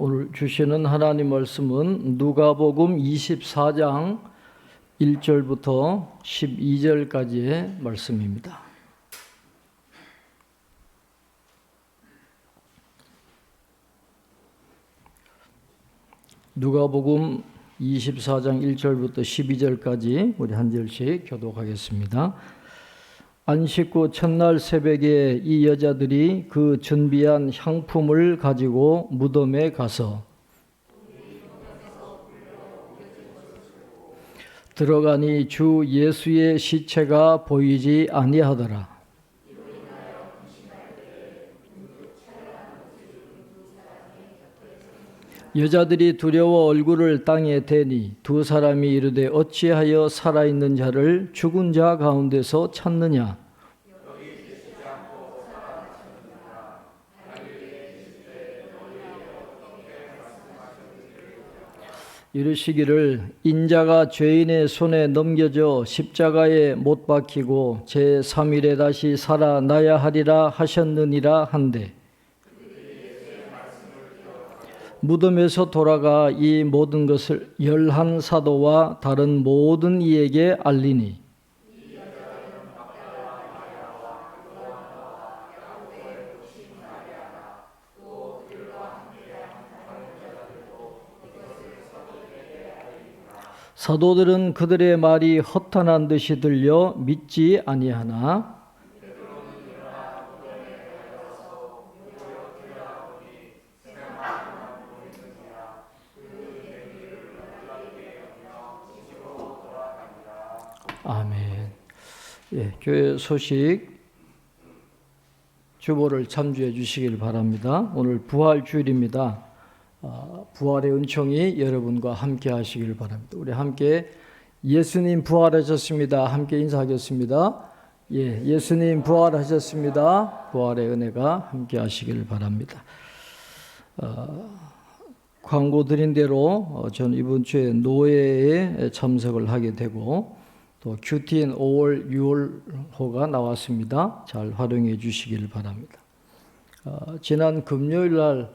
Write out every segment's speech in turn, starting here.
오늘 주시는 하나님 말씀은 누가복음 24장 1절부터 12절까지의 말씀입니다. 누가복음 24장 1절부터 12절까지 우리 한 절씩 교독하겠습니다. 안식 후 첫날 새벽에 이 여자들이 그 준비한 향품을 가지고 무덤에 가서 들어가니 주 예수의 시체가 보이지 아니하더라. 여자들이 두려워 얼굴을 땅에 대니 두 사람이 이르되 어찌하여 살아있는 자를 죽은 자 가운데서 찾느냐. 이르시기를 인자가 죄인의 손에 넘겨져 십자가에 못 박히고 제3일에 다시 살아나야 하리라 하셨느니라 한데 무덤에서 돌아가 이 모든 것을 11 사도와 다른 모든 이에게 알리니 사도들은 그들의 말이 허탄한 듯이 들려 믿지 아니하나 아멘. 예, 교회 소식 주보를 참조해 주시길 바랍니다. 오늘 부활 주일입니다. 부활의 은총이 여러분과 함께 하시길 바랍니다. 우리 함께 예수님 부활하셨습니다. 함께 인사하겠습니다. 예, 예수님 부활하셨습니다. 부활의 은혜가 함께 하시길 바랍니다. 광고 드린 대로 저는 이번 주에 노예에 참석을 하게 되고 또 큐티인 5월, 6월호가 나왔습니다. 잘 활용해 주시길 바랍니다. 지난 금요일 날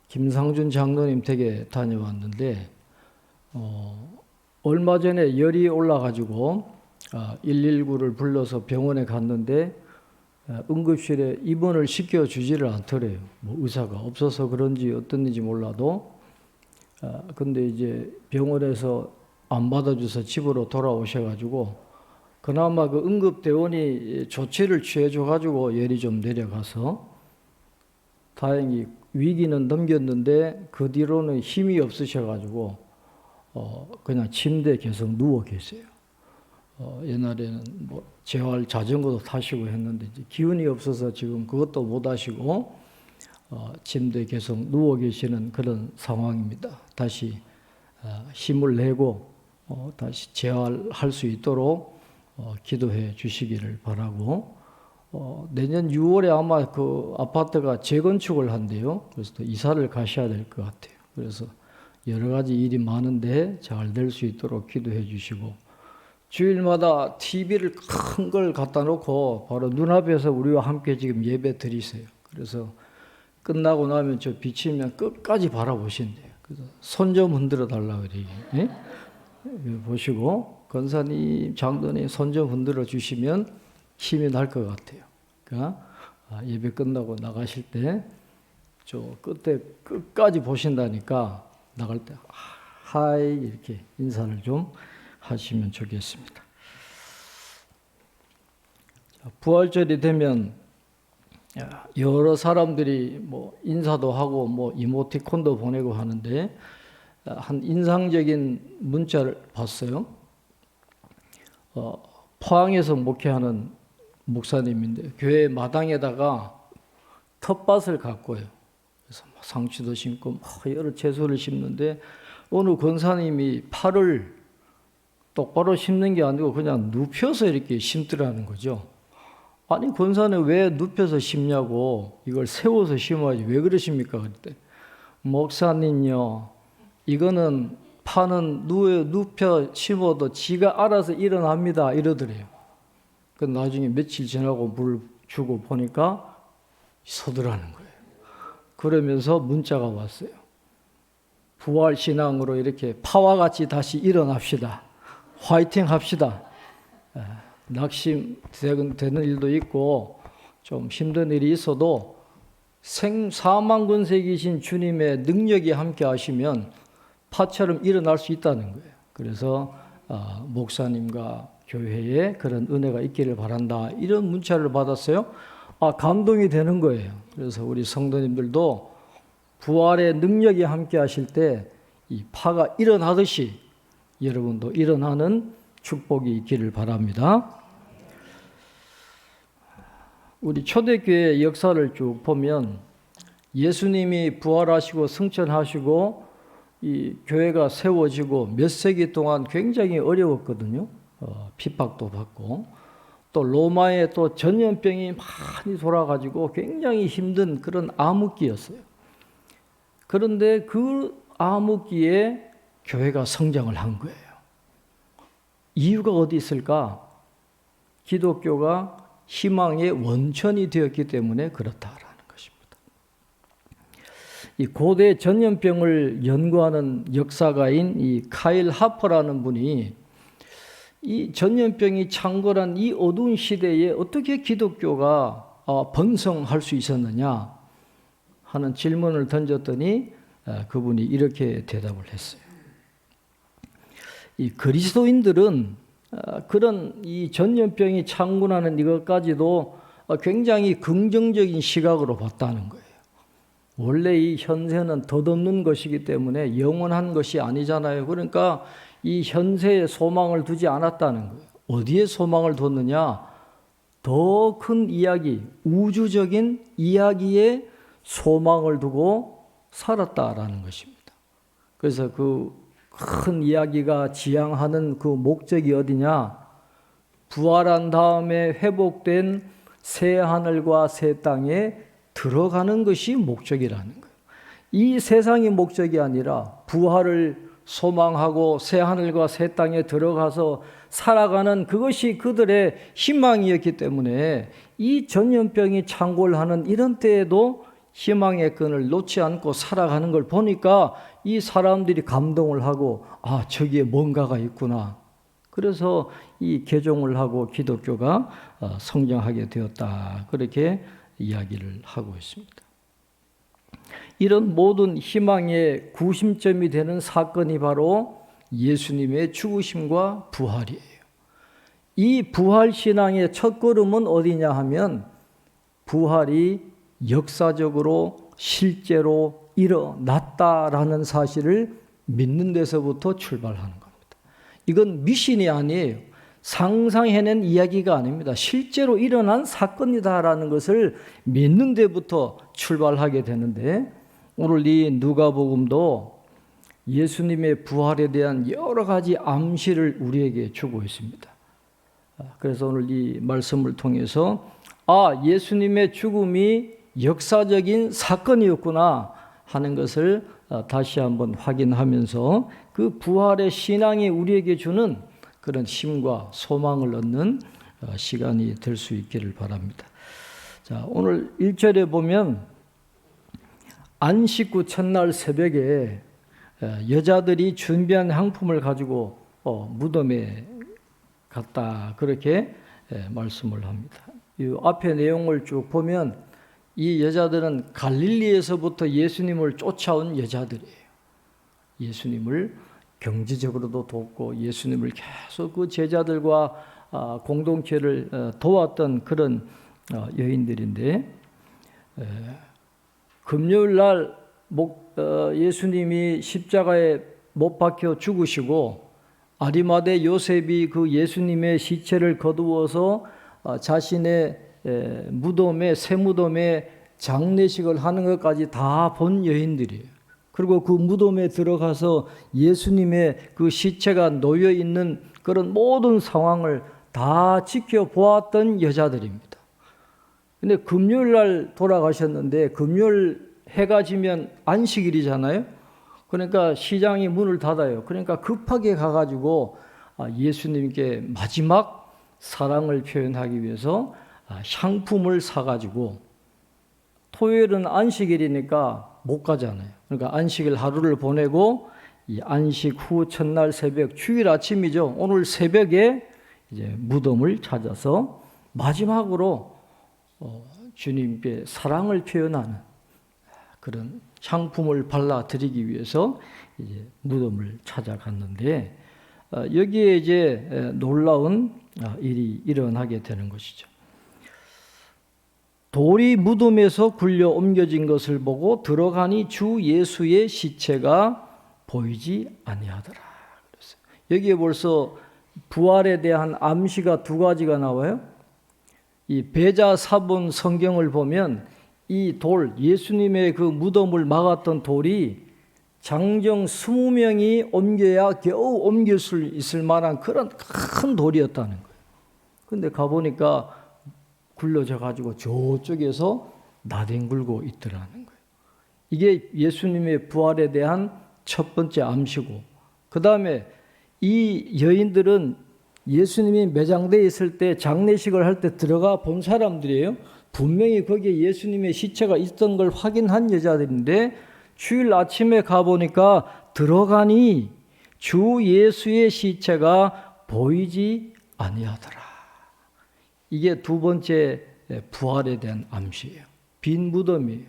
김상준 장로님 댁에 다녀왔는데 얼마 전에 열이 올라가지고 119를 불러서 병원에 갔는데 응급실에 입원을 시켜주지를 않더래요. 뭐 의사가 없어서 그런지 어떤 일인지 몰라도 근데 이제 병원에서 안 받아줘서 집으로 돌아오셔가지고 그나마 그 응급대원이 조치를 취해줘가지고 열이 좀 내려가서 다행히 위기는 넘겼는데 그 뒤로는 힘이 없으셔가지고 그냥 침대에 계속 누워 계세요. 옛날에는 뭐 재활 자전거도 타시고 했는데 이제 기운이 없어서 지금 그것도 못 하시고 침대에 계속 누워 계시는 그런 상황입니다. 다시 힘을 내고 다시 재활할 수 있도록 기도해 주시기를 바라고 내년 6월에 아마 그 아파트가 재건축을 한대요. 그래서 또 이사를 가셔야 될 것 같아요. 그래서 여러 가지 일이 많은데 잘 될 수 있도록 기도해 주시고 주일마다 TV를 큰 걸 갖다 놓고 바로 눈앞에서 우리와 함께 지금 예배 드리세요. 그래서 끝나고 나면 저 비치면 끝까지 바라보신대요. 그래서 손 좀 흔들어 달라고 그래요. 예? 보시고 권사님, 장로님 손 좀 흔들어 주시면 힘이 날 것 같아요. 그러니까 예배 끝나고 나가실 때 저 끝까지 보신다니까 나갈 때 하이 이렇게 인사를 좀 하시면 좋겠습니다. 부활절이 되면 여러 사람들이 뭐 인사도 하고 뭐 이모티콘도 보내고 하는데 한 인상적인 문자를 봤어요. 포항에서 목회하는 목사님인데 교회 마당에다가 텃밭을 가꿔요. 그래서 상추도 심고 여러 채소를 심는데 어느 권사님이 팔을 똑바로 심는 게 아니고 그냥 눕혀서 이렇게 심더라는 거죠. 아니 권사님 왜 눕혀서 심냐고 이걸 세워서 심어야지 왜 그러십니까? 그때 목사님요 이거는 파는 눕혀 심어도 지가 알아서 일어납니다 이러더래요. 그 나중에 며칠 지나고 물 주고 보니까 서더라는 거예요. 그러면서 문자가 왔어요. 부활신앙으로 이렇게 파와 같이 다시 일어납시다. 화이팅 합시다. 낙심되는 일도 있고 좀 힘든 일이 있어도 사망 권세 계신 주님의 능력이 함께 하시면 파처럼 일어날 수 있다는 거예요. 그래서 목사님과 교회에 그런 은혜가 있기를 바란다. 이런 문자를 받았어요. 감동이 되는 거예요. 그래서 우리 성도님들도 부활의 능력이 함께 하실 때 이 파가 일어나듯이 여러분도 일어나는 축복이 있기를 바랍니다. 우리 초대교회 역사를 쭉 보면 예수님이 부활하시고 승천하시고 이 교회가 세워지고 몇 세기 동안 굉장히 어려웠거든요. 핍박도 받고 또 로마에 또 전염병이 많이 돌아가지고 굉장히 힘든 그런 암흑기였어요. 그런데 그 암흑기에 교회가 성장을 한 거예요. 이유가 어디 있을까? 기독교가 희망의 원천이 되었기 때문에 그렇다라는 것입니다. 이 고대 전염병을 연구하는 역사가인 이 카일 하퍼라는 분이 이 전염병이 창궐한 이 어두운 시대에 어떻게 기독교가 번성할 수 있었느냐 하는 질문을 던졌더니 그분이 이렇게 대답을 했어요. 이 그리스도인들은 그런 이 전염병이 창군하는 이것까지도 굉장히 긍정적인 시각으로 봤다는 거예요. 원래 이 현세는 덧없는 것이기 때문에 영원한 것이 아니잖아요. 그러니까 이 현세에 소망을 두지 않았다는 거예요. 어디에 소망을 뒀느냐? 더 큰 이야기, 우주적인 이야기에 소망을 두고 살았다라는 것입니다. 그래서 그 큰 이야기가 지향하는 그 목적이 어디냐? 부활한 다음에 회복된 새 하늘과 새 땅에 들어가는 것이 목적이라는 거예요. 이 세상이 목적이 아니라 부활을 소망하고 새 하늘과 새 땅에 들어가서 살아가는 그것이 그들의 희망이었기 때문에 이 전염병이 창궐하는 이런 때에도 희망의 끈을 놓지 않고 살아가는 걸 보니까 이 사람들이 감동을 하고 저기에 뭔가가 있구나. 그래서 이 개종을 하고 기독교가 성장하게 되었다. 그렇게 이야기를 하고 있습니다. 이런 모든 희망의 구심점이 되는 사건이 바로 예수님의 죽으심과 부활이에요. 이 부활신앙의 첫걸음은 어디냐 하면 부활이 역사적으로 실제로 일어났다라는 사실을 믿는 데서부터 출발하는 겁니다. 이건 미신이 아니에요. 상상해낸 이야기가 아닙니다. 실제로 일어난 사건이다라는 것을 믿는 데부터 출발하게 되는데 오늘 이 누가복음도 예수님의 부활에 대한 여러 가지 암시를 우리에게 주고 있습니다. 그래서 오늘 이 말씀을 통해서 예수님의 죽음이 역사적인 사건이었구나 하는 것을 다시 한번 확인하면서 그 부활의 신앙이 우리에게 주는 그런 힘과 소망을 얻는 시간이 될 수 있기를 바랍니다. 자, 오늘 1절에 보면 안식 후 첫날 새벽에 여자들이 준비한 향품을 가지고 무덤에 갔다 그렇게 말씀을 합니다. 이 앞에 내용을 쭉 보면 이 여자들은 갈릴리에서부터 예수님을 쫓아온 여자들이에요. 예수님을 경제적으로도 돕고 예수님을 계속 그 제자들과 공동체를 도왔던 그런 여인들인데 금요일 날 예수님이 십자가에 못 박혀 죽으시고 아리마대 요셉이 그 예수님의 시체를 거두어서 자신의 무덤에 새 무덤에 장례식을 하는 것까지 다 본 여인들이에요. 그리고 그 무덤에 들어가서 예수님의 그 시체가 놓여 있는 그런 모든 상황을 다 지켜보았던 여자들입니다. 근데 금요일 날 돌아가셨는데 금요일 해가 지면 안식일이잖아요. 그러니까 시장이 문을 닫아요. 그러니까 급하게 가가지고 예수님께 마지막 사랑을 표현하기 위해서 향품을 사가지고 또 토요일은 안식일이니까 못 가잖아요. 그러니까 안식일 하루를 보내고 이 안식 후 첫날 새벽, 주일 아침이죠. 오늘 새벽에 이제 무덤을 찾아서 마지막으로 주님께 사랑을 표현하는 그런 향품을 발라드리기 위해서 이제 무덤을 찾아갔는데 여기에 이제 놀라운 일이 일어나게 되는 것이죠. 돌이 무덤에서 굴려 옮겨진 것을 보고 들어가니 주 예수의 시체가 보이지 아니하더라. 그랬어요. 여기에 벌써 부활에 대한 암시가 두 가지가 나와요. 이 배자사본 성경을 보면 이 돌, 예수님의 그 무덤을 막았던 돌이 장정 20명이 옮겨야 겨우 옮길 수 있을 만한 그런 큰 돌이었다는 거예요. 근데 가보니까 굴러져 가지고 저쪽에서 나뒹굴고 있더라는 거예요. 이게 예수님의 부활에 대한 첫 번째 암시고, 그 다음에 이 여인들은 예수님이 매장되어 있을 때 장례식을 할 때 들어가 본 사람들이에요. 분명히 거기에 예수님의 시체가 있던 걸 확인한 여자들인데 주일 아침에 가보니까 들어가니 주 예수의 시체가 보이지 아니하더라. 이게 두 번째 부활에 대한 암시예요. 빈 무덤이에요.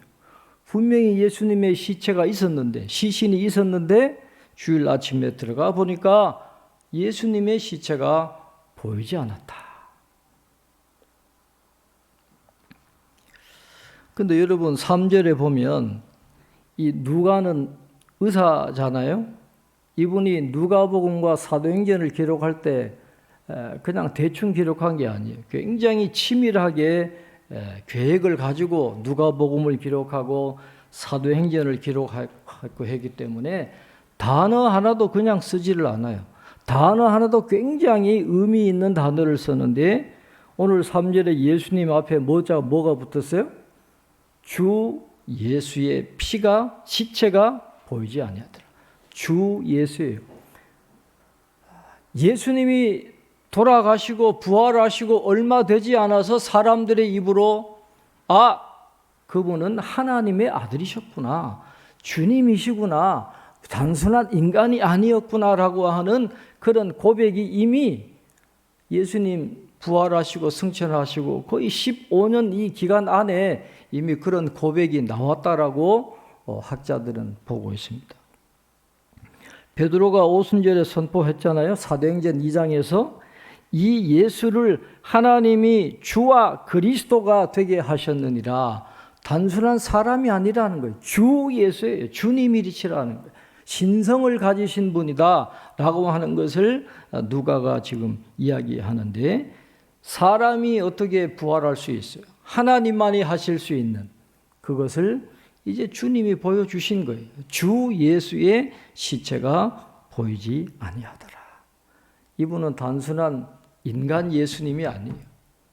분명히 예수님의 시체가 있었는데, 시신이 있었는데 주일 아침에 들어가 보니까 예수님의 시체가 보이지 않았다. 근데 여러분 3절에 보면 이 누가는 의사잖아요. 이분이 누가복음과 사도행전을 기록할 때 그냥 대충 기록한 게 아니에요. 굉장히 치밀하게 계획을 가지고 누가복음을 기록하고 사도행전을 기록하고 했기 때문에 단어 하나도 그냥 쓰지를 않아요. 단어 하나도 굉장히 의미 있는 단어를 썼는데 오늘 3절에 예수님 앞에 뭐가 붙었어요? 주 예수의 피가, 시체가 보이지 아니하더라. 주 예수예요. 예수님이 돌아가시고 부활하시고 얼마 되지 않아서 사람들의 입으로 그분은 하나님의 아들이셨구나, 주님이시구나, 단순한 인간이 아니었구나라고 하는 그런 고백이 이미 예수님 부활하시고 승천하시고 거의 15년 이 기간 안에 이미 그런 고백이 나왔다라고 학자들은 보고 있습니다. 베드로가 오순절에 선포했잖아요. 사도행전 2장에서 이 예수를 하나님이 주와 그리스도가 되게 하셨느니라. 단순한 사람이 아니라는 거예요. 주 예수예요. 주님이시라는 거예요. 신성을 가지신 분이다 라고 하는 것을 누가가 지금 이야기하는데, 사람이 어떻게 부활할 수 있어요? 하나님만이 하실 수 있는 그것을 이제 주님이 보여주신 거예요. 주 예수의 시체가 보이지 아니하더라. 이분은 단순한 인간 예수님이 아니에요.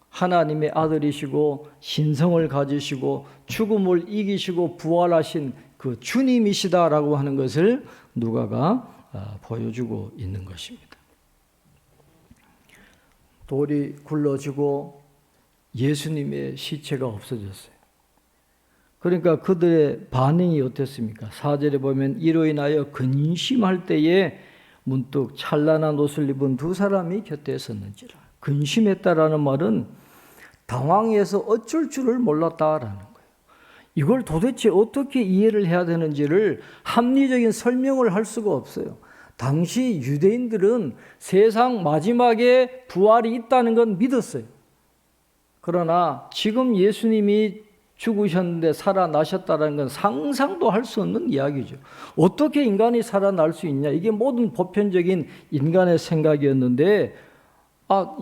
하나님의 아들이시고 신성을 가지시고 죽음을 이기시고 부활하신 그 주님이시다라고 하는 것을 누가가 보여주고 있는 것입니다. 돌이 굴러지고 예수님의 시체가 없어졌어요. 그러니까 그들의 반응이 어땠습니까? 4절에 보면 이로 인하여 근심할 때에 문득 찬란한 옷을 입은 두 사람이 곁에 섰는지라. 근심했다라는 말은 당황해서 어쩔 줄을 몰랐다라는 거예요. 이걸 도대체 어떻게 이해를 해야 되는지를 합리적인 설명을 할 수가 없어요. 당시 유대인들은 세상 마지막에 부활이 있다는 건 믿었어요. 그러나 지금 예수님이 죽으셨는데 살아나셨다는 건 상상도 할 수 없는 이야기죠. 어떻게 인간이 살아날 수 있냐? 이게 모든 보편적인 인간의 생각이었는데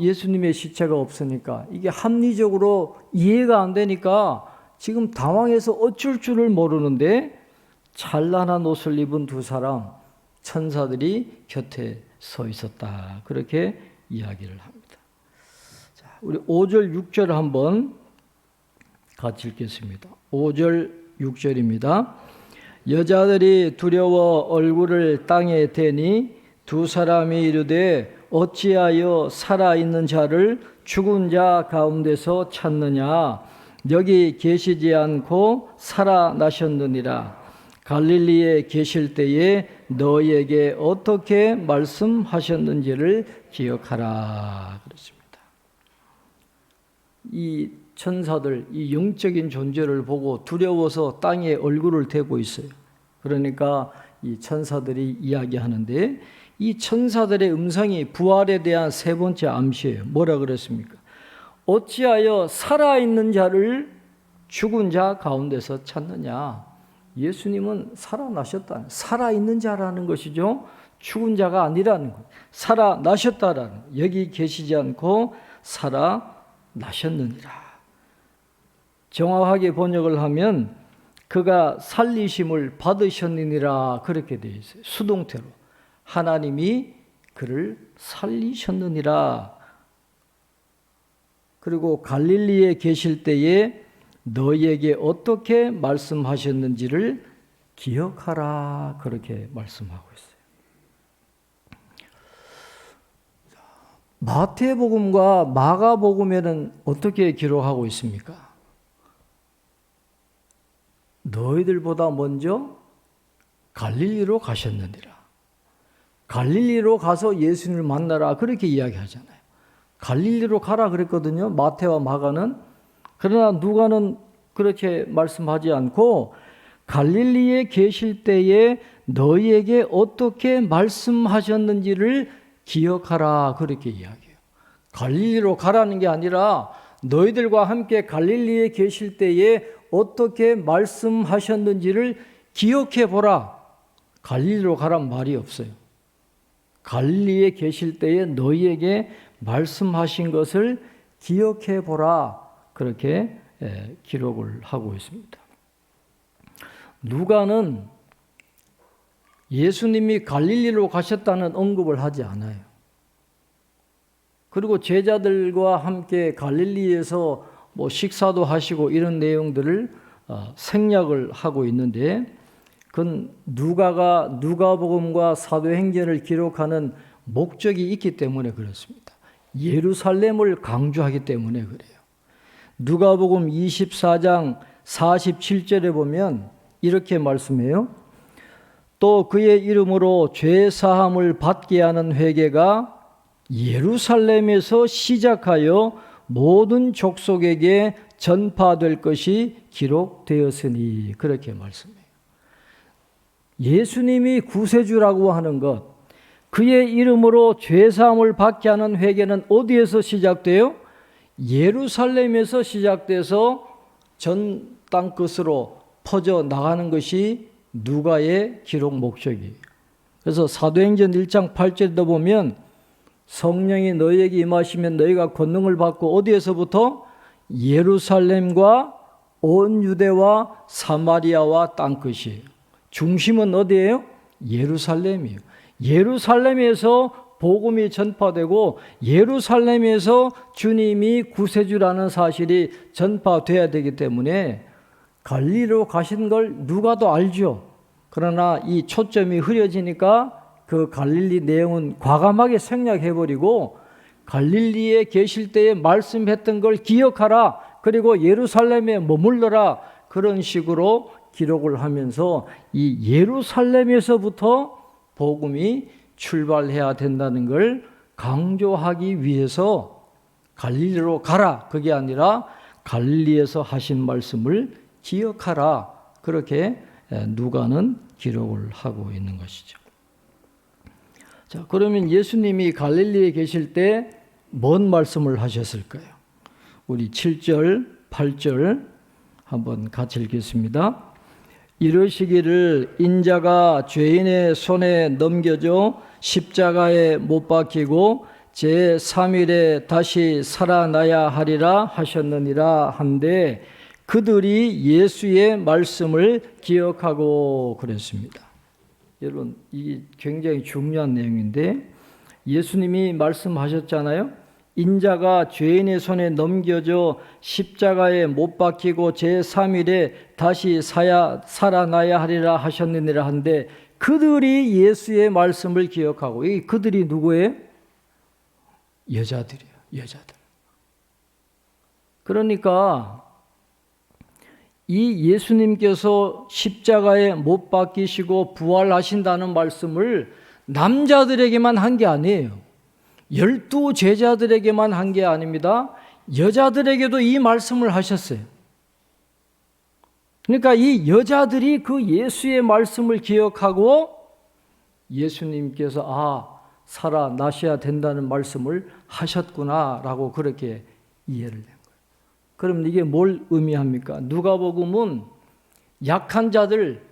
예수님의 시체가 없으니까 이게 합리적으로 이해가 안 되니까 지금 당황해서 어쩔 줄을 모르는데 찬란한 옷을 입은 두 사람, 천사들이 곁에 서 있었다. 그렇게 이야기를 합니다. 자, 우리 5절, 6절 한번 같이 읽겠습니다. 5절, 6절입니다. 여자들이 두려워 얼굴을 땅에 대니 두 사람이 이르되 어찌하여 살아있는 자를 죽은 자 가운데서 찾느냐? 여기 계시지 않고 살아나셨느니라. 갈릴리에 계실 때에 너희에게 어떻게 말씀하셨는지를 기억하라. 그렇습니다. 이 천사들, 이 영적인 존재를 보고 두려워서 땅에 얼굴을 대고 있어요. 그러니까 이 천사들이 이야기하는데, 이 천사들의 음성이 부활에 대한 세 번째 암시예요. 뭐라 그랬습니까? 어찌하여 살아있는 자를 죽은 자 가운데서 찾느냐? 예수님은 살아나셨다. 살아있는 자라는 것이죠. 죽은 자가 아니라는 것. 살아나셨다라는 것. 여기 계시지 않고 살아나셨느니라. 정확하게 번역을 하면 그가 살리심을 받으셨느니라, 그렇게 되어 있어요. 수동태로. 하나님이 그를 살리셨느니라. 그리고 갈릴리에 계실 때에 너희에게 어떻게 말씀하셨는지를 기억하라, 그렇게 말씀하고 있어요. 마태복음과 마가복음에는 어떻게 기록하고 있습니까? 너희들보다 먼저 갈릴리로 가셨느니라. 갈릴리로 가서 예수님을 만나라, 그렇게 이야기하잖아요. 갈릴리로 가라 그랬거든요, 마태와 마가는. 그러나 누가는 그렇게 말씀하지 않고 갈릴리에 계실 때에 너희에게 어떻게 말씀하셨는지를 기억하라, 그렇게 이야기해요. 갈릴리로 가라는 게 아니라 너희들과 함께 갈릴리에 계실 때에 어떻게 말씀하셨는지를 기억해 보라. 갈릴리로 가란 말이 없어요. 갈릴리에 계실 때에 너희에게 말씀하신 것을 기억해 보라, 그렇게 기록을 하고 있습니다. 누가는 예수님이 갈릴리로 가셨다는 언급을 하지 않아요. 그리고 제자들과 함께 갈릴리에서 식사도 하시고 이런 내용들을 생략을 하고 있는데, 그건 누가복음과 사도행전을 기록하는 목적이 있기 때문에 그렇습니다. 예루살렘을 강조하기 때문에 그래요. 누가복음 24장 47절에 보면 이렇게 말씀해요. 또 그의 이름으로 죄 사함을 받게 하는 회개가 예루살렘에서 시작하여 모든 족속에게 전파될 것이 기록되었으니, 그렇게 말씀해요. 예수님이 구세주라고 하는 것, 그의 이름으로 죄 사함을 받게 하는 회개는 어디에서 시작돼요? 예루살렘에서 시작돼서 전 땅끝으로 퍼져 나가는 것이 누가의 기록 목적이에요. 그래서 사도행전 1장 8절에도 보면 성령이 너희에게 임하시면 너희가 권능을 받고, 어디에서부터? 예루살렘과 온 유대와 사마리아와 땅끝이에요. 중심은 어디예요? 예루살렘이에요. 예루살렘에서 복음이 전파되고 예루살렘에서 주님이 구세주라는 사실이 전파돼야 되기 때문에 갈릴리로 가신 걸 누가도 알죠. 그러나 이 초점이 흐려지니까 그 갈릴리 내용은 과감하게 생략해버리고 갈릴리에 계실 때에 말씀했던 걸 기억하라, 그리고 예루살렘에 머물러라, 그런 식으로 기록을 하면서 이 예루살렘에서부터 복음이 출발해야 된다는 걸 강조하기 위해서 갈릴리로 가라, 그게 아니라 갈릴리에서 하신 말씀을 기억하라, 그렇게 누가는 기록을 하고 있는 것이죠. 자, 그러면 예수님이 갈릴리에 계실 때 뭔 말씀을 하셨을까요? 우리 7절, 8절 한번 같이 읽겠습니다. 이르시기를 인자가 죄인의 손에 넘겨져 십자가에 못 박히고 제3일에 다시 살아나야 하리라 하셨느니라 한데, 그들이 예수의 말씀을 기억하고 그랬습니다. 여러분, 이게 굉장히 중요한 내용인데, 예수님이 말씀하셨잖아요. 인자가 죄인의 손에 넘겨져 십자가에 못 박히고 제3일에 다시 살아나야 하리라 하셨느니라 한데, 그들이 예수의 말씀을 기억하고, 이 그들이 누구예요? 여자들이에요. 여자들. 그러니까 이 예수님께서 십자가에 못 박히시고 부활하신다는 말씀을 남자들에게만 한 게 아니에요. 12 제자들에게만 한 게 아닙니다. 여자들에게도 이 말씀을 하셨어요. 그러니까 이 여자들이 그 예수의 말씀을 기억하고 예수님께서 살아나셔야 된다는 말씀을 하셨구나라고 그렇게 이해를 된 거예요. 그럼 이게 뭘 의미합니까? 누가복음은 약한 자들,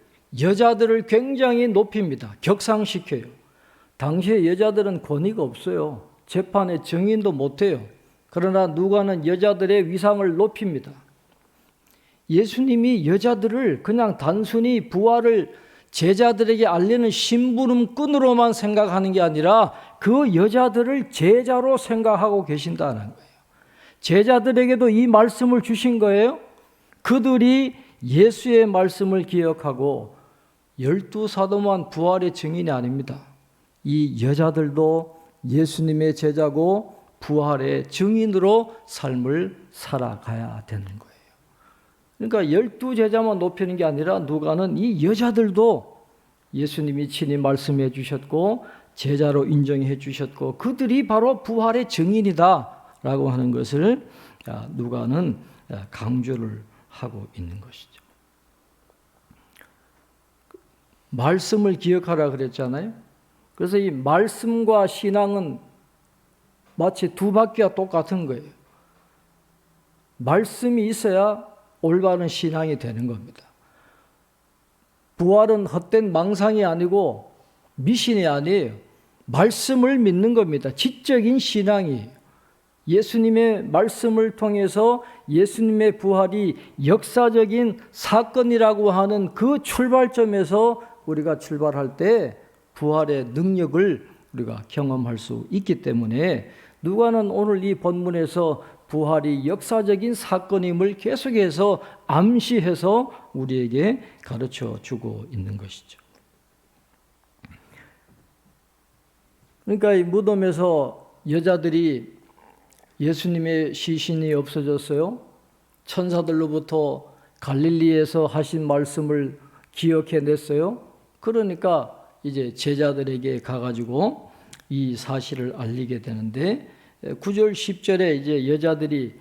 여자들을 굉장히 높입니다. 격상시켜요. 당시에 여자들은 권위가 없어요. 재판에 증인도 못해요. 그러나 누가는 여자들의 위상을 높입니다. 예수님이 여자들을 그냥 단순히 부활을 제자들에게 알리는 심부름꾼으로만 생각하는 게 아니라 그 여자들을 제자로 생각하고 계신다는 거예요. 제자들에게도 이 말씀을 주신 거예요. 그들이 예수의 말씀을 기억하고 12사도만 부활의 증인이 아닙니다. 이 여자들도 예수님의 제자고 부활의 증인으로 삶을 살아가야 되는 거예요. 그러니까 12제자만 높이는 게 아니라 누가는 이 여자들도 예수님이 친히 말씀해 주셨고 제자로 인정해 주셨고 그들이 바로 부활의 증인이다라고 하는 것을 누가는 강조를 하고 있는 것이죠. 말씀을 기억하라 그랬잖아요. 그래서 이 말씀과 신앙은 마치 두 바퀴가 똑같은 거예요. 말씀이 있어야 올바른 신앙이 되는 겁니다. 부활은 헛된 망상이 아니고 미신이 아니에요. 말씀을 믿는 겁니다. 지적인 신앙이에요. 예수님의 말씀을 통해서 예수님의 부활이 역사적인 사건이라고 하는 그 출발점에서 우리가 출발할 때 부활의 능력을 우리가 경험할 수 있기 때문에 누가는 오늘 이 본문에서 부활이 역사적인 사건임을 계속해서 암시해서 우리에게 가르쳐 주고 있는 것이죠. 그러니까 이 무덤에서 여자들이 예수님의 시신이 없어졌어요. 천사들로부터 갈릴리에서 하신 말씀을 기억해냈어요. 그러니까 이제 제자들에게 가가지고 이 사실을 알리게 되는데 9절 10절에 이제 여자들이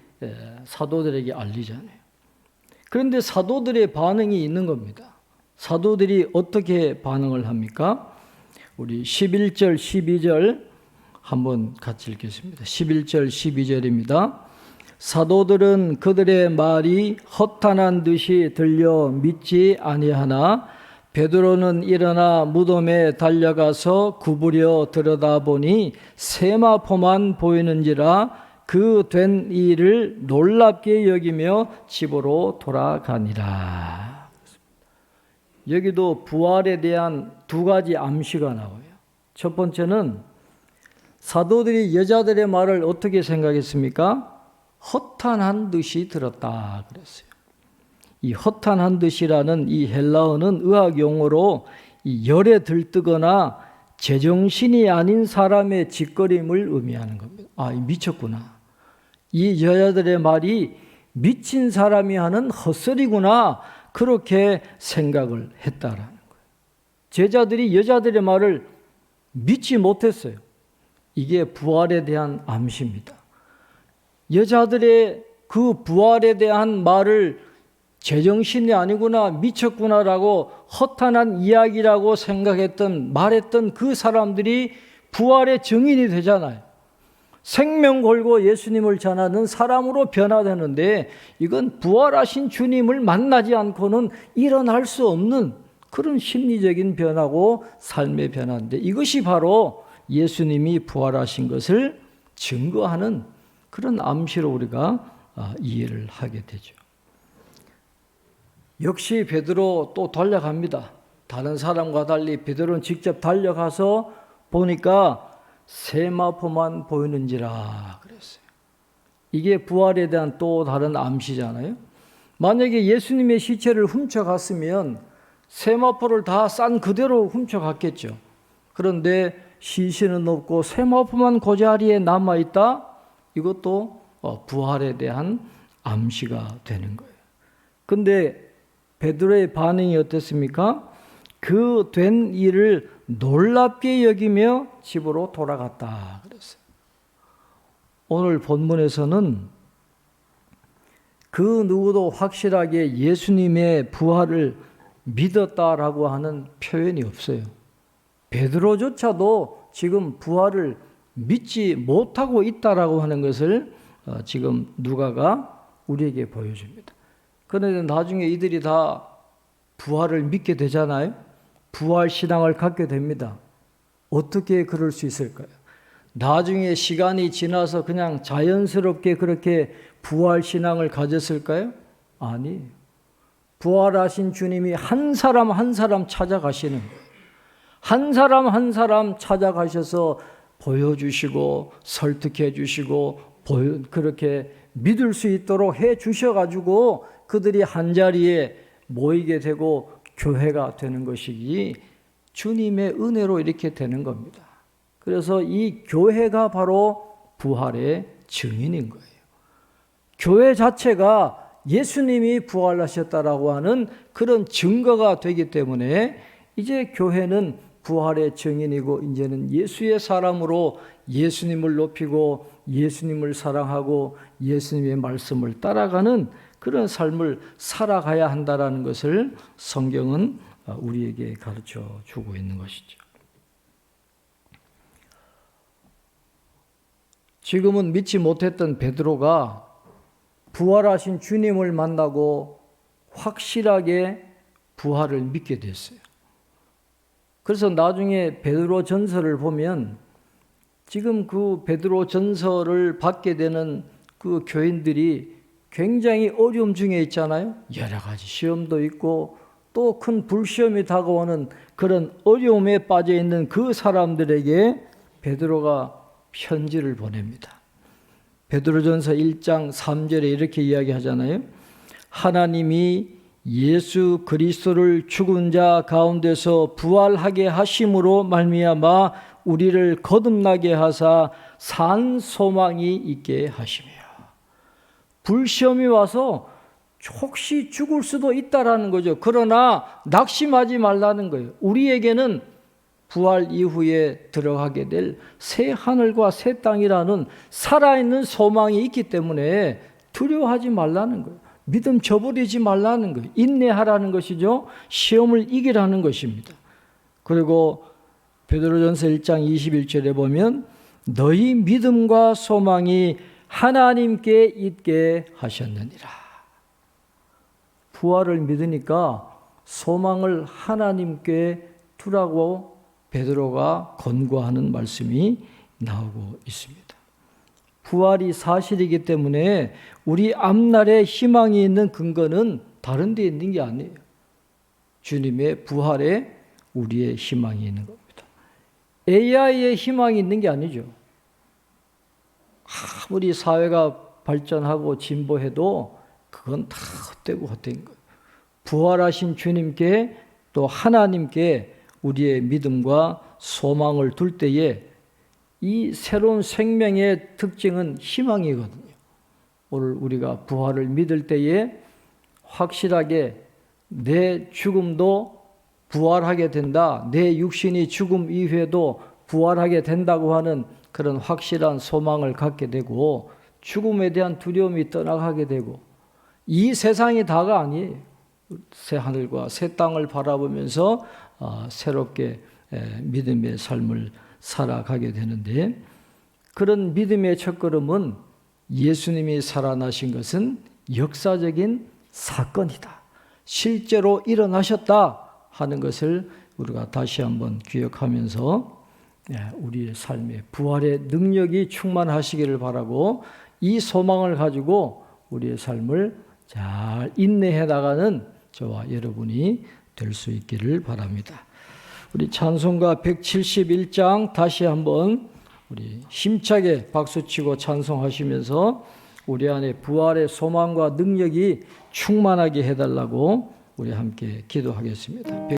사도들에게 알리잖아요. 그런데 사도들의 반응이 있는 겁니다. 사도들이 어떻게 반응을 합니까? 우리 11절 12절 한번 같이 읽겠습니다. 11절 12절입니다. 사도들은 그들의 말이 허탄한 듯이 들려 믿지 아니하나 베드로는 일어나 무덤에 달려가서 구부려 들여다보니 세마포만 보이는지라 그 된 일을 놀랍게 여기며 집으로 돌아가니라. 여기도 부활에 대한 두 가지 암시가 나와요. 첫 번째는 사도들이 여자들의 말을 어떻게 생각했습니까? 허탄한 듯이 들었다 그랬어요. 이 허탄한 듯이라는 이 헬라어는 의학 용어로 이 열에 들뜨거나 제정신이 아닌 사람의 짓거림을 의미하는 겁니다. 미쳤구나. 이 여자들의 말이 미친 사람이 하는 헛소리구나. 그렇게 생각을 했다라는 거예요. 제자들이 여자들의 말을 믿지 못했어요. 이게 부활에 대한 암시입니다. 여자들의 그 부활에 대한 말을 제정신이 아니구나, 미쳤구나라고 허탄한 이야기라고 말했던 그 사람들이 부활의 증인이 되잖아요. 생명 걸고 예수님을 전하는 사람으로 변화되는데 이건 부활하신 주님을 만나지 않고는 일어날 수 없는 그런 심리적인 변화고 삶의 변화인데 이것이 바로 예수님이 부활하신 것을 증거하는 그런 암시로 우리가 이해를 하게 되죠. 역시 베드로 또 달려갑니다. 다른 사람과 달리 베드로는 직접 달려가서 보니까 세마포만 보이는지라 그랬어요. 이게 부활에 대한 또 다른 암시잖아요. 만약에 예수님의 시체를 훔쳐갔으면 세마포를 다 싼 그대로 훔쳐갔겠죠. 그런데 시신은 없고 세마포만 그 자리에 남아있다? 이것도 부활에 대한 암시가 되는 거예요. 근데 베드로의 반응이 어땠습니까? 그 된 일을 놀랍게 여기며 집으로 돌아갔다 그랬어요. 오늘 본문에서는 그 누구도 확실하게 예수님의 부활을 믿었다라고 하는 표현이 없어요. 베드로조차도 지금 부활을 믿지 못하고 있다라고 하는 것을 지금 누가가 우리에게 보여줍니다. 그런데 나중에 이들이 다 부활을 믿게 되잖아요. 부활 신앙을 갖게 됩니다. 어떻게 그럴 수 있을까요? 나중에 시간이 지나서 그냥 자연스럽게 그렇게 부활 신앙을 가졌을까요? 아니에요. 부활하신 주님이 한 사람 한 사람 찾아가시는 거예요. 한 사람 한 사람 찾아가셔서 보여주시고 설득해 주시고 그렇게 믿을 수 있도록 해 주셔가지고 그들이 한자리에 모이게 되고 교회가 되는 것이기 주님의 은혜로 이렇게 되는 겁니다. 그래서 이 교회가 바로 부활의 증인인 거예요. 교회 자체가 예수님이 부활하셨다라고 하는 그런 증거가 되기 때문에 이제 교회는 부활의 증인이고 이제는 예수의 사람으로 예수님을 높이고 예수님을 사랑하고 예수님의 말씀을 따라가는 그런 삶을 살아가야 한다라는 것을 성경은 우리에게 가르쳐 주고 있는 것이죠. 지금은 믿지 못했던 베드로가 부활하신 주님을 만나고 확실하게 부활을 믿게 됐어요. 그래서 나중에 베드로 전서를 보면 지금 그 베드로 전서를 받게 되는 그 교인들이 굉장히 어려움 중에 있잖아요. 여러 가지 시험도 있고 또 큰 불시험이 다가오는 그런 어려움에 빠져 있는 그 사람들에게 베드로가 편지를 보냅니다. 베드로전서 1장 3절에 이렇게 이야기하잖아요. 하나님이 예수 그리스도를 죽은 자 가운데서 부활하게 하심으로 말미암아 우리를 거듭나게 하사 산 소망이 있게 하시며, 불시험이 와서 혹시 죽을 수도 있다라는 거죠. 그러나 낙심하지 말라는 거예요. 우리에게는 부활 이후에 들어가게 될 새 하늘과 새 땅이라는 살아있는 소망이 있기 때문에 두려워하지 말라는 거예요. 믿음 저버리지 말라는 거예요. 인내하라는 것이죠. 시험을 이기라는 것입니다. 그리고 베드로전서 1장 21절에 보면 너희 믿음과 소망이 하나님께 있게 하셨느니라. 부활을 믿으니까 소망을 하나님께 두라고 베드로가 권고하는 말씀이 나오고 있습니다. 부활이 사실이기 때문에 우리 앞날에 희망이 있는 근거는 다른 데 있는 게 아니에요. 주님의 부활에 우리의 희망이 있는 겁니다. AI의 희망이 있는 게 아니죠. 아무리 사회가 발전하고 진보해도 그건 다 헛되고 헛된 거예요. 부활하신 주님께 또 하나님께 우리의 믿음과 소망을 둘 때에 이 새로운 생명의 특징은 희망이거든요. 오늘 우리가 부활을 믿을 때에 확실하게 내 죽음도 부활하게 된다, 내 육신이 죽음 이후에도 부활하게 된다고 하는 그런 확실한 소망을 갖게 되고 죽음에 대한 두려움이 떠나가게 되고 이 세상이 다가 아니에요. 새 하늘과 새 땅을 바라보면서 새롭게 믿음의 삶을 살아가게 되는데, 그런 믿음의 첫걸음은 예수님이 살아나신 것은 역사적인 사건이다, 실제로 일어나셨다 하는 것을 우리가 다시 한번 기억하면서 우리의 삶에 부활의 능력이 충만하시기를 바라고 이 소망을 가지고 우리의 삶을 잘 인내해 나가는 저와 여러분이 될 수 있기를 바랍니다. 우리 찬송가 171장 다시 한번 우리 힘차게 박수치고 찬송하시면서 우리 안에 부활의 소망과 능력이 충만하게 해달라고 우리 함께 기도하겠습니다.